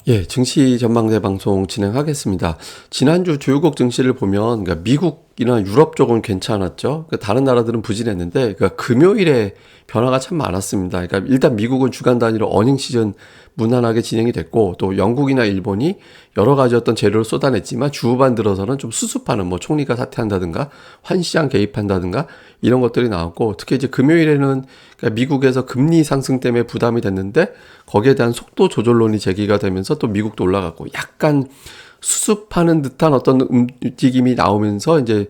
예, 증시 전망대 방송 진행하겠습니다. 지난주 주요국 증시를 보면, 그러니까 미국이나 유럽 쪽은 괜찮았죠. 그러니까 다른 나라들은 부진했는데, 그러니까 금요일에 변화가 참 많았습니다. 그러니까 일단 미국은 주간 단위로 어닝 시즌 무난하게 진행이 됐고, 또 영국이나 일본이 여러 가지 어떤 재료를 쏟아냈지만 주 후반 들어서는 좀 수습하는, 뭐 총리가 사퇴한다든가 환시장 개입한다든가 이런 것들이 나왔고, 특히 이제 금요일에는 그러니까 미국에서 금리 상승 때문에 부담이 됐는데 거기에 대한 속도 조절론이 제기가 되면서 또 미국도 올라갔고, 약간 수습하는 듯한 어떤 움직임이 나오면서 이제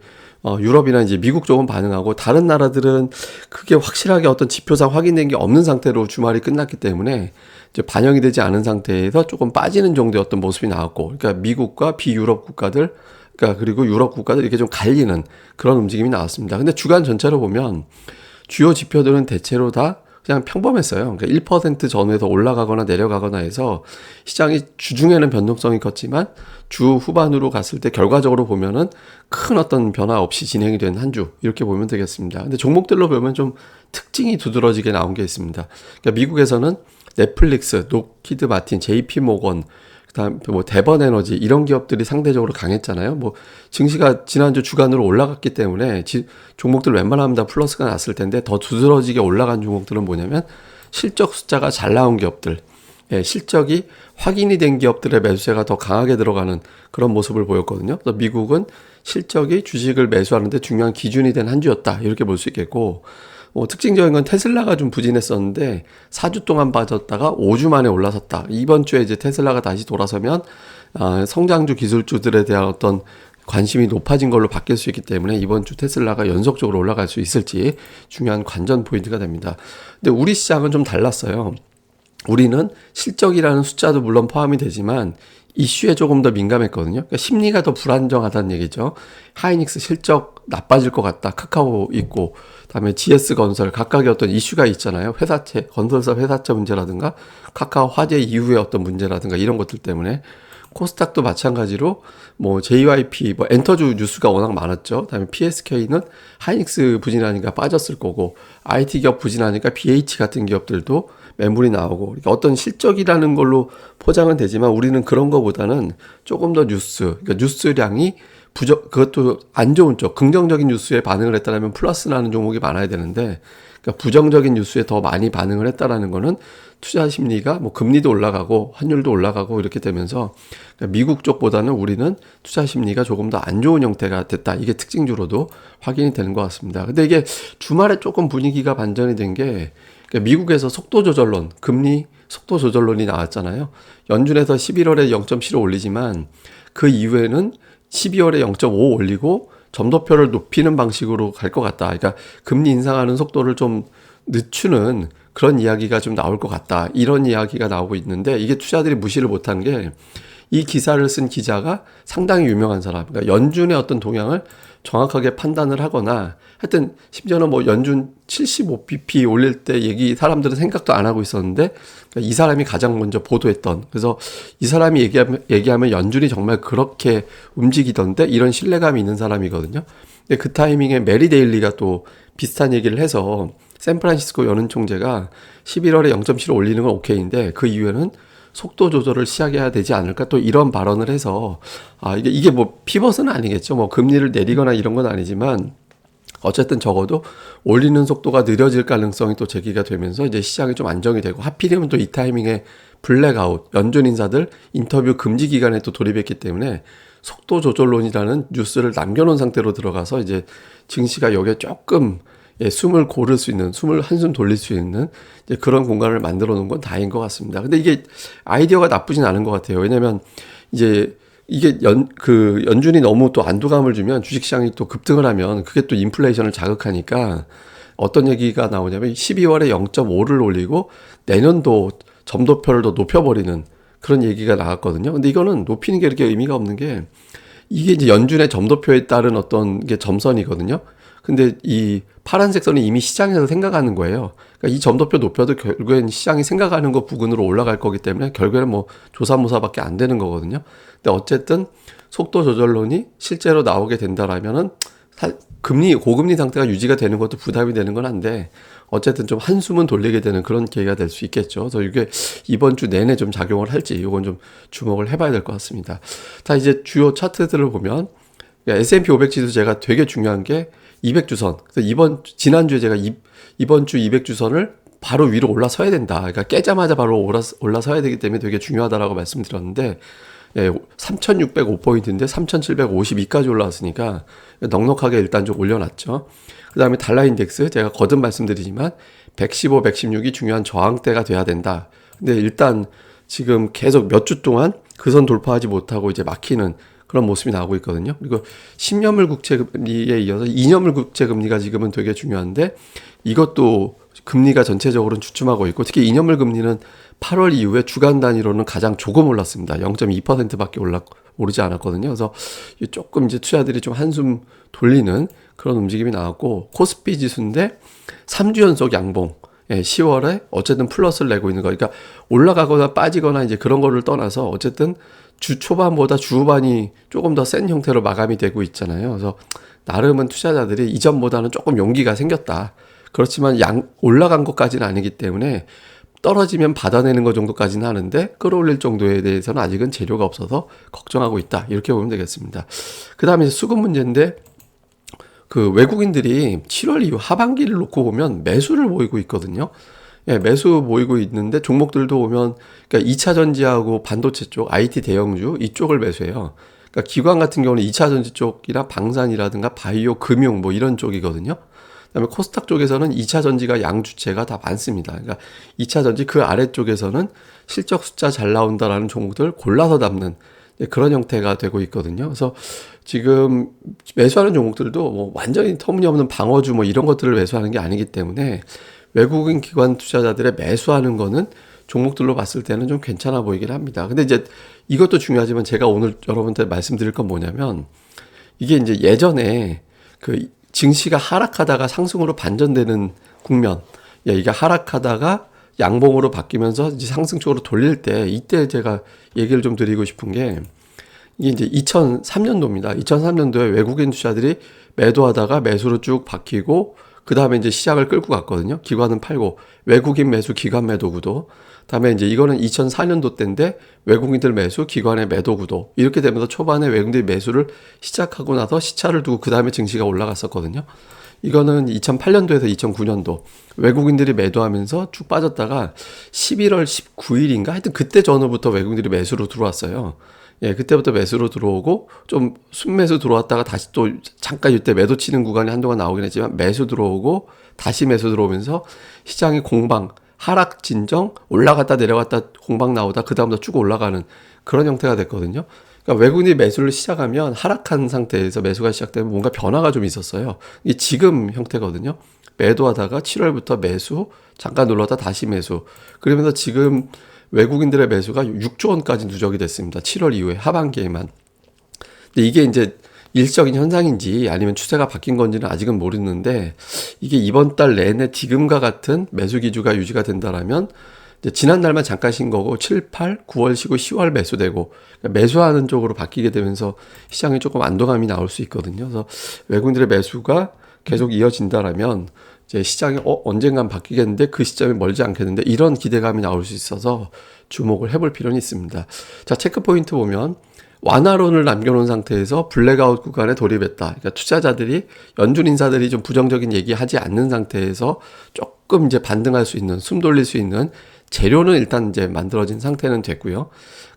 유럽이나 이제 미국 쪽은 반응하고, 다른 나라들은 크게 확실하게 어떤 지표상 확인된 게 없는 상태로 주말이 끝났기 때문에 이제 반영이 되지 않은 상태에서 조금 빠지는 정도의 어떤 모습이 나왔고, 그러니까 미국과 비유럽 국가들, 그러니까 그리고 유럽 국가들 이렇게 좀 갈리는 그런 움직임이 나왔습니다. 근데 주간 전체로 보면 주요 지표들은 대체로 다 그냥 평범했어요. 그러니까 1% 전후에서 올라가거나 내려가거나 해서 시장이 주중에는 변동성이 컸지만 주 후반으로 갔을 때 결과적으로 보면은 큰 어떤 변화 없이 진행이 된 한 주, 이렇게 보면 되겠습니다. 근데 종목들로 보면 좀 특징이 두드러지게 나온 게 있습니다. 그러니까 미국에서는 넷플릭스, 로키드 마틴, JP 모건, 그다음 뭐 대번 에너지 이런 기업들이 상대적으로 강했잖아요. 뭐 증시가 지난주 주간으로 올라갔기 때문에 종목들 웬만하면 다 플러스가 났을 텐데, 더 두드러지게 올라간 종목들은 뭐냐면 실적 숫자가 잘 나온 기업들, 예, 실적이 확인이 된 기업들의 매수세가 더 강하게 들어가는 그런 모습을 보였거든요. 그래서 미국은 실적이 주식을 매수하는데 중요한 기준이 된 한 주였다, 이렇게 볼 수 있겠고, 특징적인 건 테슬라가 좀 부진했었는데 4주 동안 빠졌다가 5주 만에 올라섰다. 이번 주에 이제 테슬라가 다시 돌아서면 성장주 기술주들에 대한 어떤 관심이 높아진 걸로 바뀔 수 있기 때문에 이번 주 테슬라가 연속적으로 올라갈 수 있을지 중요한 관전 포인트가 됩니다. 근데 우리 시장은 좀 달랐어요. 우리는 실적이라는 숫자도 물론 포함이 되지만 이슈에 조금 더 민감했거든요. 그러니까 심리가 더 불안정하다는 얘기죠. 하이닉스 실적 나빠질 것 같다. 카카오 있고, 그다음에 GS건설 각각의 어떤 이슈가 있잖아요. 회사채, 건설사 회사채 문제라든가 카카오 화재 이후의 어떤 문제라든가 이런 것들 때문에. 코스닥도 마찬가지로 뭐 JYP, 뭐 엔터주 뉴스가 워낙 많았죠. 그다음에 PSK는 하이닉스 부진하니까 빠졌을 거고, IT 기업 부진하니까 BH 같은 기업들도 매물이 나오고, 그러니까 어떤 실적이라는 걸로 포장은 되지만 우리는 그런 거보다는 조금 더 뉴스, 그러니까 뉴스량이 그것도 안 좋은 쪽, 긍정적인 뉴스에 반응을 했다면 플러스 나는 종목이 많아야 되는데, 그러니까 부정적인 뉴스에 더 많이 반응을 했다라는 거는 투자 심리가 뭐 금리도 올라가고 환율도 올라가고 이렇게 되면서, 그러니까 미국 쪽보다는 우리는 투자 심리가 조금 더 안 좋은 형태가 됐다. 이게 특징주로도 확인이 되는 것 같습니다. 근데 이게 주말에 조금 분위기가 반전이 된 게, 그러니까 미국에서 속도 조절론, 금리 속도 조절론이 나왔잖아요. 연준에서 11월에 0.75 올리지만 그 이후에는 12월에 0.5 올리고 점도표를 높이는 방식으로 갈 것 같다. 그러니까 금리 인상하는 속도를 좀 늦추는 그런 이야기가 좀 나올 것 같다. 이런 이야기가 나오고 있는데, 이게 투자들이 무시를 못한 게, 이 기사를 쓴 기자가 상당히 유명한 사람, 그러니까 연준의 어떤 동향을 정확하게 판단을 하거나, 하여튼 심지어는 뭐 연준 75bp 올릴 때 얘기 사람들은 생각도 안 하고 있었는데, 그러니까 이 사람이 가장 먼저 보도했던, 그래서 이 사람이 얘기하면 연준이 정말 그렇게 움직이던데, 이런 신뢰감이 있는 사람이거든요. 근데 그 타이밍에 메리 데일리가 또 비슷한 얘기를 해서 샌프란시스코 연은 총재가 11월에 0.7을 올리는 건 오케이인데 그 이후에는 속도 조절을 시작해야 되지 않을까, 또 이런 발언을 해서, 이게 뭐 피벗은 아니겠죠. 뭐 금리를 내리거나 이런 건 아니지만 어쨌든 적어도 올리는 속도가 느려질 가능성이 또 제기가 되면서 이제 시장이 좀 안정이 되고, 하필이면 또 이 타이밍에 블랙아웃, 연준 인사들 인터뷰 금지 기간에 또 돌입했기 때문에 속도 조절론이라는 뉴스를 남겨놓은 상태로 들어가서 이제 증시가 여기에 조금 숨을 고를 수 있는, 숨을 한숨 돌릴 수 있는 이제 그런 공간을 만들어 놓은 건 다행인 것 같습니다. 근데 이게 아이디어가 나쁘진 않은 것 같아요. 왜냐면 이제 이게 연준이 너무 또 안도감을 주면 주식시장이 또 급등을 하면 그게 또 인플레이션을 자극하니까, 어떤 얘기가 나오냐면 12월에 0.5를 올리고 내년도 점도표를 더 높여버리는 그런 얘기가 나왔거든요. 근데 이거는 높이는 게 이렇게 의미가 없는 게, 이게 이제 연준의 점도표에 따른 어떤 게 점선이거든요. 근데 이 파란색 선이 이미 시장에서 생각하는 거예요. 그러니까 이 점도표 높여도 결국엔 시장이 생각하는 거 부근으로 올라갈 거기 때문에 결국에는 뭐 조사모사밖에 안 되는 거거든요. 근데 어쨌든 속도 조절론이 실제로 나오게 된다라면은 고금리 상태가 유지가 되는 것도 부담이 되는 건 한데, 어쨌든 좀 한숨은 돌리게 되는 그런 계기가 될 수 있겠죠. 그래서 이게 이번 주 내내 좀 작용을 할지 이건 좀 주목을 해봐야 될 것 같습니다. 자, 이제 주요 차트들을 보면 S&P 500 지수 제가 되게 중요한 게 200주선. 그래서 지난주에 제가 이번 주 200주선을 바로 위로 올라서야 된다. 그러니까 깨자마자 바로 올라서야 되기 때문에 되게 중요하다라고 말씀드렸는데, 3,605포인트인데 3,752까지 올라왔으니까 넉넉하게 일단 좀 올려놨죠. 그 다음에 달러 인덱스 제가 거듭 말씀드리지만 115, 116이 중요한 저항대가 돼야 된다. 근데 일단 지금 계속 몇 주 동안 그 선 돌파하지 못하고 이제 막히는 그런 모습이 나오고 있거든요. 그리고 10년물 국채금리에 이어서 2년물 국채금리가 지금은 되게 중요한데 이것도 금리가 전체적으로는 주춤하고 있고 특히 2년물 금리는 8월 이후에 주간 단위로는 가장 조금 올랐습니다. 0.2%밖에 오르지 않았거든요. 그래서 조금 이제 투자들이 좀 한숨 돌리는 그런 움직임이 나왔고 코스피 지수인데 3주 연속 양봉. 10월에 어쨌든 플러스를 내고 있는 거. 그러니까 올라가거나 빠지거나 이제 그런 거를 떠나서 어쨌든 주 초반보다 주 후반이 조금 더 센 형태로 마감이 되고 있잖아요. 그래서 나름은 투자자들이 이전보다는 조금 용기가 생겼다. 그렇지만 올라간 것까지는 아니기 때문에 떨어지면 받아내는 것 정도까지는 하는데 끌어올릴 정도에 대해서는 아직은 재료가 없어서 걱정하고 있다. 이렇게 보면 되겠습니다. 그 다음에 수급 문제인데 그 외국인들이 7월 이후 하반기를 놓고 보면 매수를 보이고 있거든요. 매수 보이고 있는데 종목들도 보면 그러니까 2차 전지하고 반도체 쪽, IT 대형주 이쪽을 매수해요. 그러니까 기관 같은 경우는 2차 전지 쪽이나 방산이라든가 바이오, 금융 뭐 이런 쪽이거든요. 그다음에 코스닥 쪽에서는 2차 전지가 양주체가 다 많습니다. 그러니까 2차 전지 그 아래쪽에서는 실적 숫자 잘 나온다라는 종목들 골라서 담는 그런 형태가 되고 있거든요. 그래서 지금 매수하는 종목들도 뭐 완전히 터무니없는 방어주 뭐 이런 것들을 매수하는 게 아니기 때문에 외국인 기관 투자자들의 매수하는 거는 종목들로 봤을 때는 좀 괜찮아 보이긴 합니다. 근데 이제 이것도 중요하지만 제가 오늘 여러분한테 말씀드릴 건 뭐냐면 이게 이제 예전에 그 증시가 하락하다가 상승으로 반전되는 국면, 이게 하락하다가 양봉으로 바뀌면서 이제 상승 쪽으로 돌릴 때 이때 제가 얘기를 좀 드리고 싶은 게 이게 이제 2003년도입니다. 2003년도에 외국인 투자들이 매도하다가 매수로 쭉 바뀌고 그 다음에 이제 시장을 끌고 갔거든요. 기관은 팔고 외국인 매수, 기관 매도 구도. 다음에 이제 이거는 2004년도 때인데 외국인들 매수, 기관의 매도 구도. 이렇게 되면서 초반에 외국인들이 매수를 시작하고 나서 시차를 두고 그 다음에 증시가 올라갔었거든요. 이거는 2008년도에서 2009년도 외국인들이 매도하면서 쭉 빠졌다가 11월 19일인가 하여튼 그때 전후부터 외국인들이 매수로 들어왔어요. 그때부터 매수로 들어오고 좀 순매수 들어왔다가 다시 또 잠깐 이때 매도 치는 구간이 한동안 나오긴 했지만 매수 들어오고 다시 매수 들어오면서 시장이 공방, 하락 진정, 올라갔다 내려갔다 공방 나오다 그 다음부터 쭉 올라가는 그런 형태가 됐거든요. 그러니까 외국인이 매수를 시작하면 하락한 상태에서 매수가 시작되면 뭔가 변화가 좀 있었어요. 이게 지금 형태거든요. 매도하다가 7월부터 매수, 잠깐 눌렀다 다시 매수. 그러면서 지금 외국인들의 매수가 6조 원까지 누적이 됐습니다. 7월 이후에 하반기에만. 근데 이게 이제 일시적인 현상인지 아니면 추세가 바뀐 건지는 아직은 모르는데 이게 이번 달 내내 지금과 같은 매수 기조가 유지가 된다라면 이제 지난달만 잠깐 쉰 거고 7, 8, 9월 쉬고 10월 매수되고 그러니까 매수하는 쪽으로 바뀌게 되면서 시장에 조금 안도감이 나올 수 있거든요. 그래서 외국인들의 매수가 계속 이어진다라면 이제 시장이 언젠간 바뀌겠는데 그 시점이 멀지 않겠는데 이런 기대감이 나올 수 있어서 주목을 해볼 필요는 있습니다. 자, 체크 포인트 보면 완화론을 남겨놓은 상태에서 블랙아웃 구간에 돌입했다. 그러니까 투자자들이 연준 인사들이 좀 부정적인 얘기하지 않는 상태에서 조금 이제 반등할 수 있는 숨 돌릴 수 있는 재료는 일단 이제 만들어진 상태는 됐고요.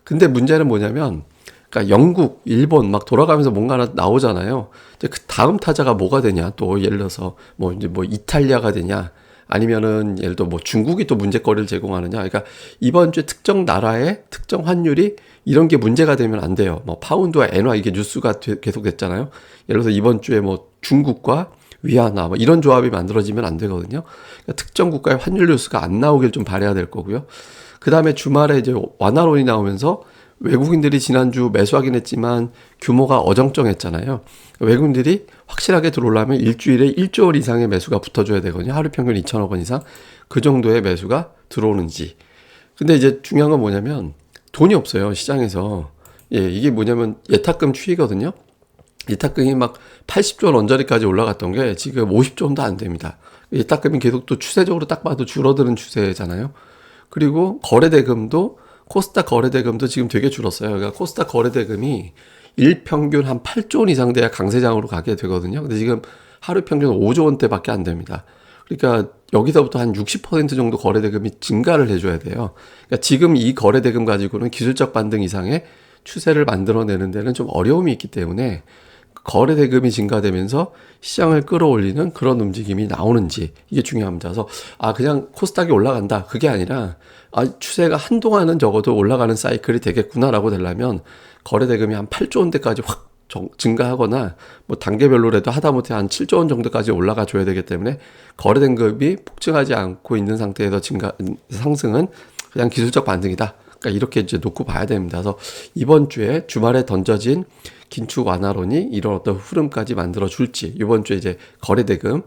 근데 문제는 뭐냐면 그러니까 영국, 일본 막 돌아가면서 뭔가 하나 나오잖아요. 이제 그 다음 타자가 뭐가 되냐? 또 예를 들어서 뭐 이제 뭐 이탈리아가 되냐? 아니면은 예를 들어 뭐 중국이 또 문제거리를 제공하느냐? 그러니까 이번 주에 특정 나라의 특정 환율이 이런 게 문제가 되면 안 돼요. 뭐 파운드와 엔화 이게 뉴스가 계속 됐잖아요. 예를 들어서 이번 주에 뭐 중국과 위안화 뭐 이런 조합이 만들어지면 안 되거든요. 그러니까 특정 국가의 환율 뉴스가 안 나오길 좀 바라야 될 거고요. 그 다음에 주말에 이제 완화론이 나오면서 외국인들이 지난주 매수하긴 했지만 규모가 어정쩡했잖아요. 외국인들이 확실하게 들어오려면 일주일에 1조 원 이상의 매수가 붙어줘야 되거든요. 하루 평균 2천억 원 이상. 그 정도의 매수가 들어오는지. 근데 이제 중요한 건 뭐냐면 돈이 없어요. 시장에서. 이게 뭐냐면 예탁금 추이거든요. 예탁금이 막 80조 원 언저리까지 올라갔던 게 지금 50조 원도 안 됩니다. 이 따끔이 계속 또 추세적으로 딱 봐도 줄어드는 추세잖아요. 그리고 거래대금도 코스닥 거래대금도 지금 되게 줄었어요. 그러니까 코스닥 거래대금이 일평균 한 8조 원 이상 돼야 강세장으로 가게 되거든요. 근데 지금 하루 평균 5조 원대밖에 안 됩니다. 그러니까 여기서부터 한 60% 정도 거래대금이 증가를 해줘야 돼요. 그러니까 지금 이 거래대금 가지고는 기술적 반등 이상의 추세를 만들어내는 데는 좀 어려움이 있기 때문에 거래 대금이 증가되면서 시장을 끌어올리는 그런 움직임이 나오는지 이게 중요합니다. 그래서 그냥 코스닥이 올라간다 그게 아니라 추세가 한동안은 적어도 올라가는 사이클이 되겠구나라고 되려면 거래 대금이 한 8조 원대까지 확 증가하거나 뭐 단계별로라도 하다못해 한 7조 원 정도까지 올라가 줘야 되기 때문에 거래 대금이 폭증하지 않고 있는 상태에서 상승은 그냥 기술적 반등이다. 그러니까 이렇게 이제 놓고 봐야 됩니다. 그래서 이번 주에 주말에 던져진 긴축 완화론이 이런 어떤 흐름까지 만들어 줄지, 이번 주에 이제 거래대금,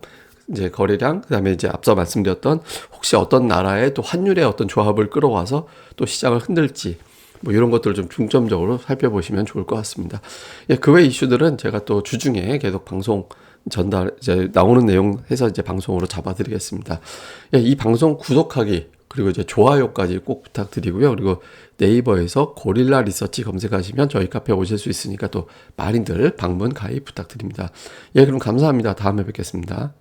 이제 거래량, 그다음에 이제 앞서 말씀드렸던 혹시 어떤 나라의 또 환율의 어떤 조합을 끌어와서 또 시장을 흔들지, 뭐 이런 것들을 좀 중점적으로 살펴보시면 좋을 것 같습니다. 예, 그 외 이슈들은 제가 또 주중에 계속 방송 전달, 이제 나오는 내용 해서 이제 방송으로 잡아드리겠습니다. 예, 이 방송 구독하기, 그리고 이제 좋아요까지 꼭 부탁드리고요. 그리고 네이버에서 고릴라 리서치 검색하시면 저희 카페 오실 수 있으니까 또 많이들 방문 가입 부탁드립니다. 예, 그럼 감사합니다. 다음에 뵙겠습니다.